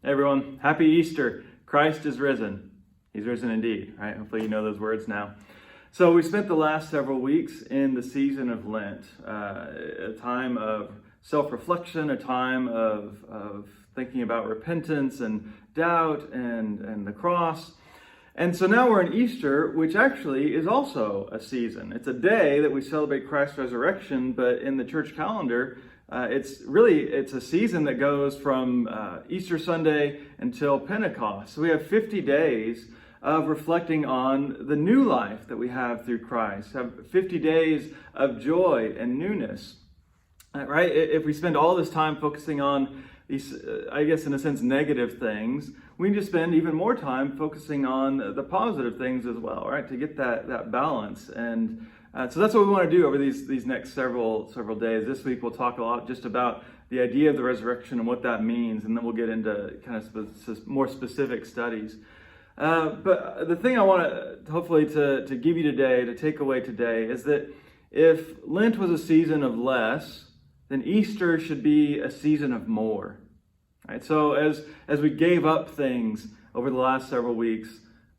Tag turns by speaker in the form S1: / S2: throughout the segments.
S1: Hey everyone, happy Easter. Christ is risen. He's risen indeed, right? Hopefully you know those words now. So we spent the last several weeks in the season of Lent, a time of self-reflection, a time of thinking about repentance and doubt and the cross. And so now we're in Easter, which actually is also a season. It's a day that we celebrate Christ's resurrection, but in the church calendar, it's a season that goes from Easter Sunday until Pentecost. So we have 50 days of reflecting on the new life that we have through Christ. Have 50 days of joy and newness. Right? If we spend all this time focusing on these, I guess in a sense, negative things, we need to spend even more time focusing on the positive things as well, right? To get that balance. And so that's what we want to do over these next several days. This week we'll talk a lot just about the idea of the resurrection and what that means, and then we'll get into kind of more specific studies. But the thing I want to hopefully to give you today, to take away today, is that if Lent was a season of less, then Easter should be a season of more. Right? So as we gave up things over the last several weeks,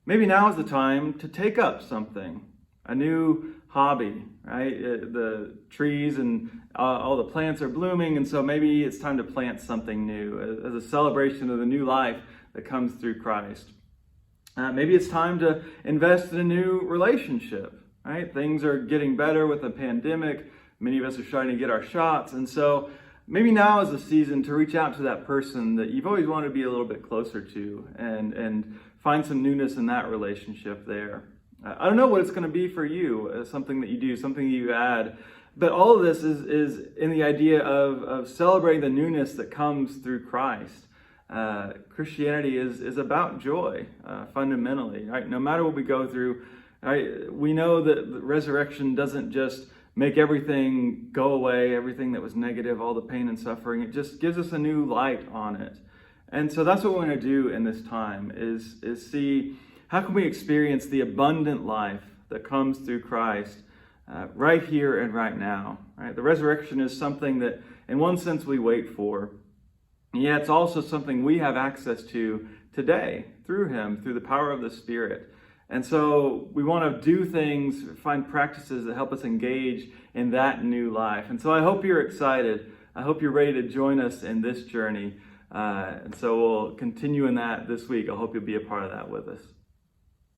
S1: maybe now is the time to take up something, a new hobby, right? The trees and all the plants are blooming, and so maybe it's time to plant something new as a celebration of the new life that comes through Christ. Maybe it's time to invest in a new relationship, right? Things are getting better with the pandemic. Many of us are starting to get our shots, and so maybe now is the season to reach out to that person that you've always wanted to be a little bit closer to and find some newness in that relationship there. I don't know what it's going to be for you, something that you do, something that you add, but all of this is in the idea of celebrating the newness that comes through Christ. Christianity is about joy, fundamentally, right? No matter what we go through, right? We know that the resurrection doesn't just make everything go away, everything that was negative, all the pain and suffering. It just gives us a new light on it. And so that's what we want to do in this time is see how can we experience the abundant life that comes through Christ right here and right now. Right? The resurrection is something that in one sense we wait for. And yet it's also something we have access to today through Him, through the power of the Spirit. And so we want to do things, find practices that help us engage in that new life. And so I hope you're excited. I hope you're ready to join us in this journey. And so we'll continue in that this week. I hope you'll be a part of that with us.